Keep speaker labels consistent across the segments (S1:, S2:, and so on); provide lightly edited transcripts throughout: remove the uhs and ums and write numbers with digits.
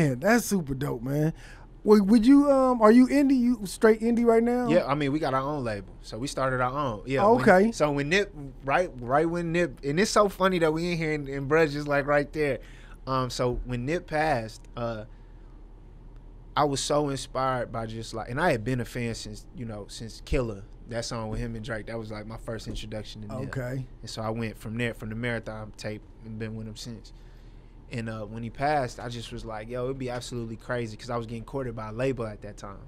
S1: Man, that's super dope, man. Would you are you indie? You straight indie right now?
S2: Yeah, I mean, we got our own label, so we started our own. Yeah.
S1: Oh, okay.
S2: When Nip, right when Nip, and it's so funny that we in here and bruh's just like right there. So when Nip passed, I was so inspired by just like, and I had been a fan since Killer, that song with him and Drake. That was like my first introduction to Nip.
S1: Okay.
S2: And so I went from there, from the Marathon tape, and been with him since. And when he passed, I just was like, yo, it'd be absolutely crazy, because I was getting courted by a label at that time.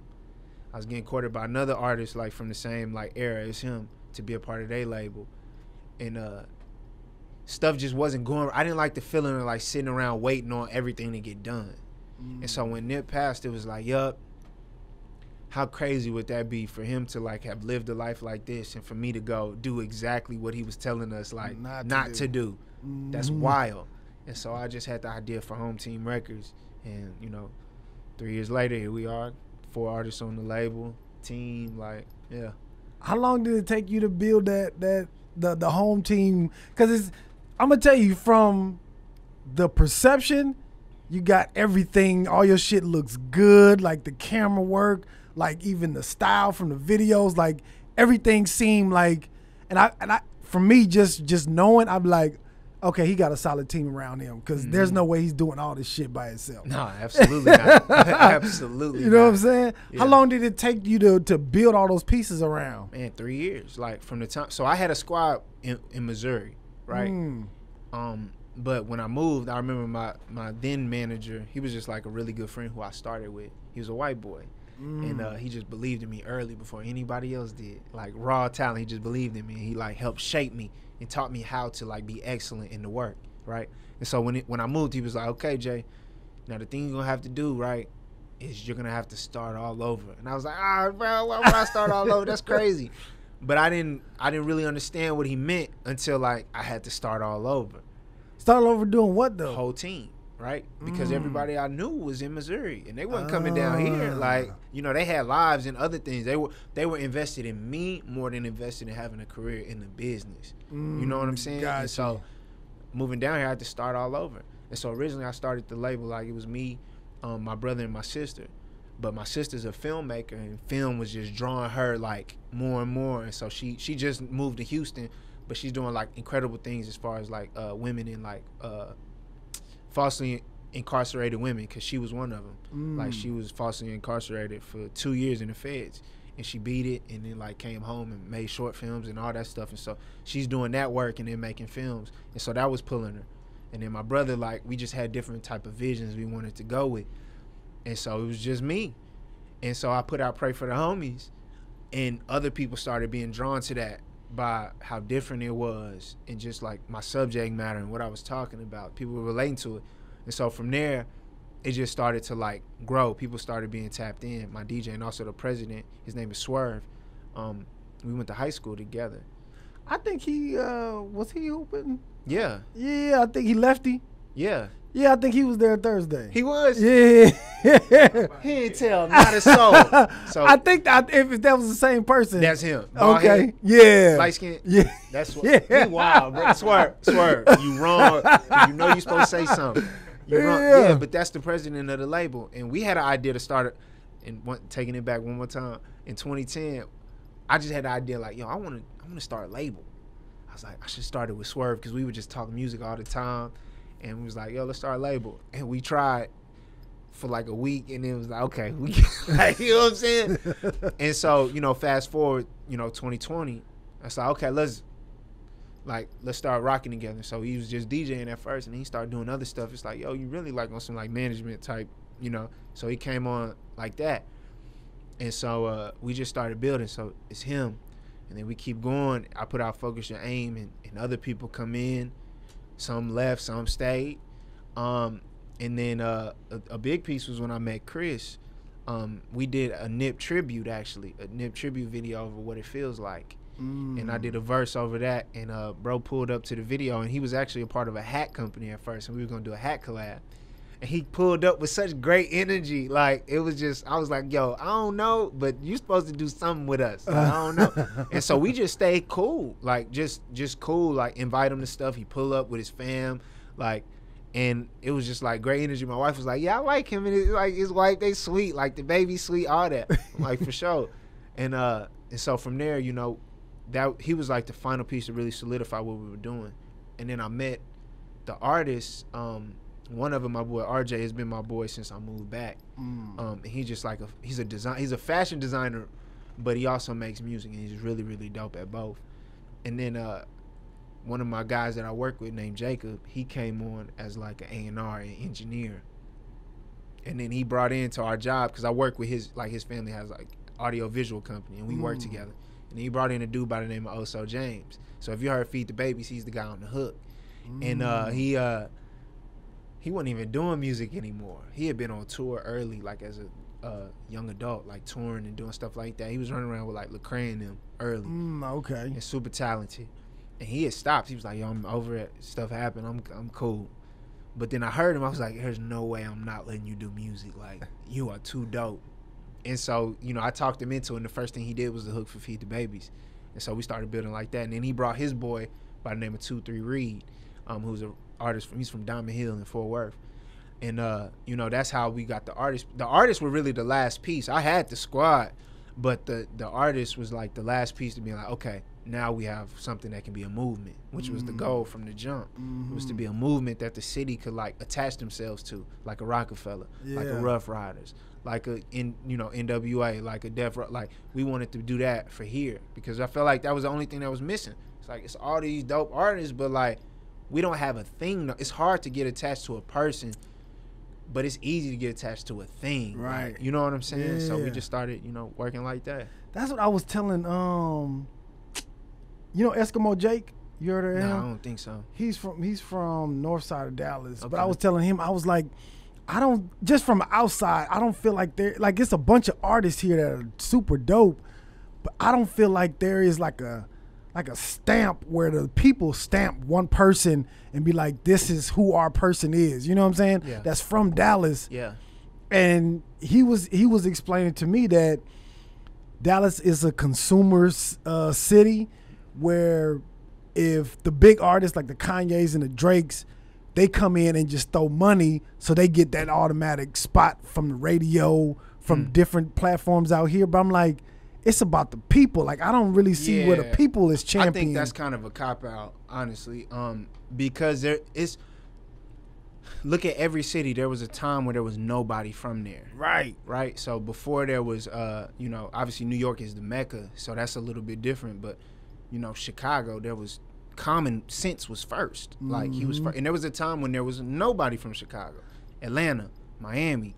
S2: I was getting courted by another artist like from the same like era as him to be a part of their label. And stuff just wasn't going. I didn't like the feeling of like sitting around waiting on everything to get done. And so when Nip passed, it was like, yup, how crazy would that be for him to like have lived a life like this, and for me to go do exactly what he was telling us like not to do. That's wild. And so I just had the idea for Home Team Records, and 3 years later, here we are, 4 artists on the label, team, like, yeah.
S1: How long did it take you to build the Home Team? Because I'm gonna tell you, from the perception, you got everything. All your shit looks good, like the camera work, like even the style from the videos, like everything seemed like. And I for me, just knowing, I'm like, okay, he got a solid team around him, because there's no way he's doing all this shit by himself.
S2: No, absolutely not. Absolutely
S1: You know
S2: not.
S1: what I'm saying?
S2: Yeah.
S1: How long did it take you to build all those pieces around?
S2: Man, 3 years. Like from the time, so I had a squad in Missouri, right? But when I moved, I remember my then manager, he was just like a really good friend who I started with. He was a white boy. And he just believed in me early before anybody else did. Like raw talent, he just believed in me. He like helped shape me and taught me how to like be excellent in the work, right? And so when I moved, he was like, okay, Jay, now the thing you're gonna have to do, right, is you're gonna have to start all over. And I was like, bro, why would I start all over? That's crazy. But I didn't really understand what he meant until like I had to start all over.
S1: Start over doing what though?
S2: The whole team, right? Because everybody I knew was in Missouri, and they wasn't coming down here. Like, they had lives and other things. They were invested in me more than invested in having a career in the business. You know what I'm saying?
S1: Gotcha.
S2: And so moving down here, I had to start all over. And so originally I started the label like it was me, my brother, and my sister. But my sister's a filmmaker, and film was just drawing her like more and more. And so she just moved to Houston, but she's doing like incredible things as far as like women in like falsely incarcerated women, because she was one of them. Like she was falsely incarcerated for 2 years in the feds, and she beat it, and then like came home and made short films and all that stuff. And so she's doing that work and then making films, and so that was pulling her. And then my brother, like, we just had different type of visions we wanted to go with, and so it was just me. And so I put out Pray for the Homies, and other people started being drawn to that by how different it was, and just like my subject matter and what I was talking about. People were relating to it. And so from there, it just started to like grow. People started being tapped in. My DJ and also the president, his name is Swerve. We went to high school together.
S1: I think he was he open?
S2: Yeah.
S1: Yeah, I think he lefty.
S2: Yeah.
S1: Yeah, I think he was there Thursday.
S2: He was?
S1: Yeah.
S2: He ain't tell not a soul. So
S1: I think if that was the same person.
S2: that's him. Bald
S1: Okay.
S2: head,
S1: Yeah.
S2: light skin.
S1: Yeah.
S2: That's what.
S1: Yeah.
S2: You wild, bro. Swerve. You wrong. You know you supposed to say something. You wrong.
S1: Yeah.
S2: Yeah, but that's the president of the label, and we had an idea to start it. And taking it back one more time, in 2010, I just had the idea like, yo, I want to start a label. I was like, I should start it with Swerve, because we would just talk music all the time, and we was like, yo, let's start a label. And we tried for like a week, and it was like, okay, we like, you know what I'm saying? And so, fast forward, 2020, I was like, okay, let's start rocking together. So he was just DJing at first, and he started doing other stuff. It's like, yo, you really like on some like management type, So he came on like that. And so we just started building. So it's him. And then we keep going. I put out Focus Your Aim, and other people come in. Some left, some stayed. And then a big piece was when I met Chris. We did a Nip tribute, actually, a Nip tribute video over What It Feels Like. And I did a verse over that, and bro pulled up to the video, and he was actually a part of a hat company at first, and we were gonna do a hat collab. And he pulled up with such great energy. Like, it was just, I was like, yo, I don't know, but you supposed to do something with us. Like, I don't know. And so we just stayed cool. Like, just cool. Like, invite him to stuff. He pull up with his fam. Like, And it was just like great energy. My wife was like, yeah, I like him. And it's like his wife, they sweet. Like the baby sweet, all that. I'm like, for sure. And so from there, you know, that he was like the final piece to really solidify what we were doing. And then I met the artists. One of them, my boy RJ, has been my boy since I moved back. And he's just like he's a fashion designer, but he also makes music, and he's really, really dope at both. And then one of my guys that I work with named Jacob, he came on as like an A&R and engineer. And then he brought into our job, because I work with his family has like audio visual company, and we work together. And he brought in a dude by the name of Oso James. So if you heard Feed the Babies, he's the guy on the hook. And he wasn't even doing music anymore. He had been on tour early, like as a young adult, like touring and doing stuff like that. He was running around with like Lecrae and them early.
S1: Okay.
S2: And super talented. And he had stopped. He was like, yo, I'm over it. Stuff happened. I'm cool. But then I heard him. I was like, there's no way I'm not letting you do music. Like, you are too dope. And so, you know, I talked him into it, and the first thing he did was the hook for Feed the Babies. And so we started building like that. And then he brought his boy by the name of 2-3 Reed, who's an artist. He's from Diamond Hill in Fort Worth. And, you know, that's how we got the artists. The artists were really the last piece. I had the squad, but the artist was like the last piece to be like, okay, now we have something that can be a movement, which was the goal from the jump. It was to be a movement that the city could like attach themselves to, like a Rockefeller, like a Rough Riders, like a NWA, like a Def Rock. Like, we wanted to do that for here, because I felt like that was the only thing that was missing. It's like, it's all these dope artists, but like, we don't have a thing. It's hard to get attached to a person, but it's easy to get attached to a thing.
S1: Right.
S2: Like, you know what I'm saying?
S1: Yeah.
S2: So we just started, you know, working like that.
S1: That's what I was telling, you know Eskimo Jake? You heard of him?
S2: No, I don't think so.
S1: He's from north side of Dallas.
S2: Okay.
S1: But I was telling him, I was like, I don't, just from outside, I don't feel like there, like, it's a bunch of artists here that are super dope, but I don't feel like there is like a stamp where the people stamp one person and be like, this is who our person is. You know what I'm saying?
S2: Yeah.
S1: That's from Dallas.
S2: Yeah.
S1: And he was explaining to me that Dallas is a consumer's city, where if the big artists like the Kanyes and the Drakes, they come in and just throw money, so they get that automatic spot from the radio, from different platforms out here. But I'm like, it's about the people. Like, I don't really see where the people is championing.
S2: I think that's kind of a cop-out, honestly, because there is. Look at every city. There was a time where there was nobody from there. Right. So before there was, you know, obviously New York is the Mecca, so that's a little bit different. But, you know, Chicago, there was common sense was first. Like, he was first. And there was a time when there was nobody from Chicago. Atlanta, Miami.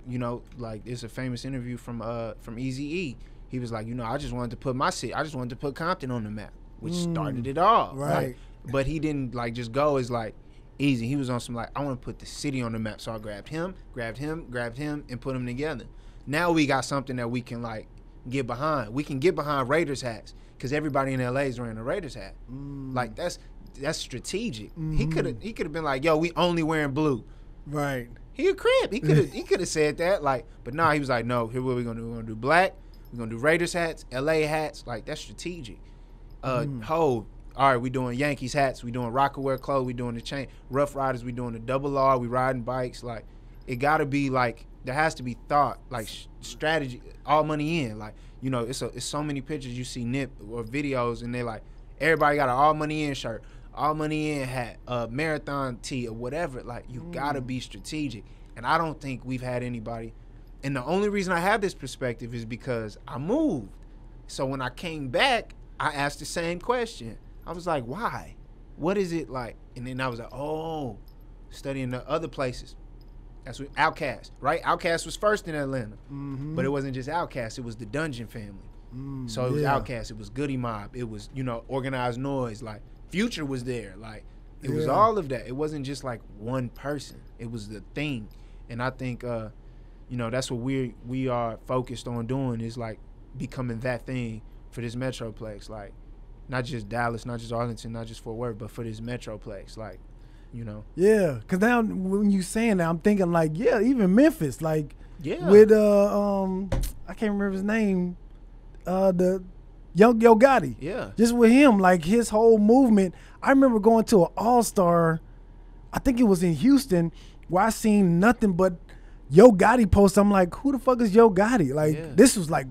S2: You know, like, there's a famous interview from Eazy-E. He was like, you know, I just wanted to put my city. I just wanted to put Compton on the map, which started it all.
S1: Right.
S2: Like, but he didn't like just go as like easy. He was on some like, I want to put the city on the map. So I grabbed him, and put them together. Now we got something that we can like get behind. We can get behind Raiders hats, because everybody in LA is wearing a Raiders hat. Like, that's strategic. He could have been like, yo, we only wearing blue.
S1: Right.
S2: He a crib. He could have said that. Like, but nah, he was like, no, here what we're gonna do. We're gonna do black. We're gonna do Raiders hats, LA hats. Like, that's strategic. All right, we doing Yankees hats. We doing Rockaware clothes. We doing the chain. Rough Riders. We doing the double R. We riding bikes. Like, it gotta be like, there has to be thought, like strategy, all money in. Like, you know, it's so many pictures you see Nip or videos, and they like, everybody got an all money in shirt, all money in hat, marathon tee or whatever. Like, you gotta be strategic. And I don't think we've had anybody. And the only reason I have this perspective is because I moved. So when I came back, I asked the same question. I was like, why? What is it like? And then I was like, oh, studying the other places. That's what Outkast, right? Outkast was first in Atlanta. But it wasn't just Outkast, it was the Dungeon family. So it was Outkast, it was Goody Mob, it was, you know, Organized Noise, like Future was there. Like, it was all of that. It wasn't just like one person. It was the thing. And I think you know, that's what we are focused on doing, is like becoming that thing for this Metroplex. Like, not just Dallas, not just Arlington, not just Fort Worth, but for this Metroplex. Like, you know. Yeah,
S1: because now when you saying that, I'm thinking like, yeah, even Memphis, like,
S2: with
S1: I can't remember his name, the Yo Gotti.
S2: Yeah.
S1: Just with him, like his whole movement. I remember going to an All-Star, I think it was in Houston, where I seen nothing but Yo Gotti post. I'm like, who the fuck is Yo Gotti? Like, this was like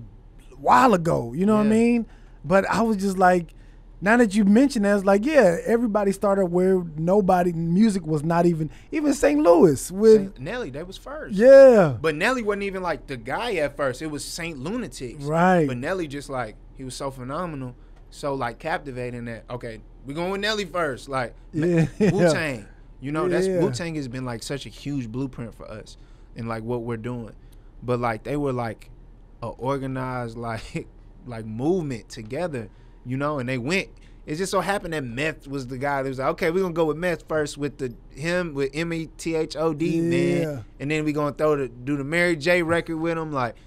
S1: a while ago, you know what I mean? But I was just like, now that you mentioned that, it's like, yeah, everybody started where music was not even St. Louis with
S2: Nelly, that was first.
S1: Yeah.
S2: But Nelly wasn't even like the guy at first. It was Saint Lunatics.
S1: Right.
S2: But Nelly just like, he was so phenomenal, so like captivating that, okay, we're going with Nelly first. Like, Wu-Tang. You know, that's Wu-Tang has been like such a huge blueprint for us and like what we're doing. But like, they were like a organized like movement together. You know, and they went. It just so happened that Meth was the guy that was like, okay, we're gonna go with Meth first with him with METHOD, man, and then we gonna do the Mary J record with him. Like,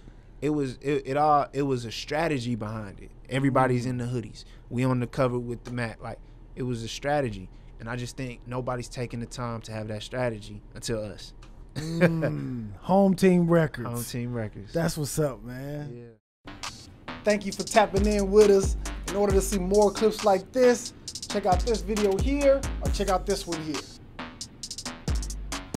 S2: it was a strategy behind it. Everybody's in the hoodies. We on the cover with the mat. Like, it was a strategy, and I just think nobody's taking the time to have that strategy until us.
S1: Home Team Records.
S2: Home Team Records.
S1: That's what's up, man.
S2: Yeah.
S1: Thank you for tapping in with us. In order to see more clips like this, check out this video here or check out this one here.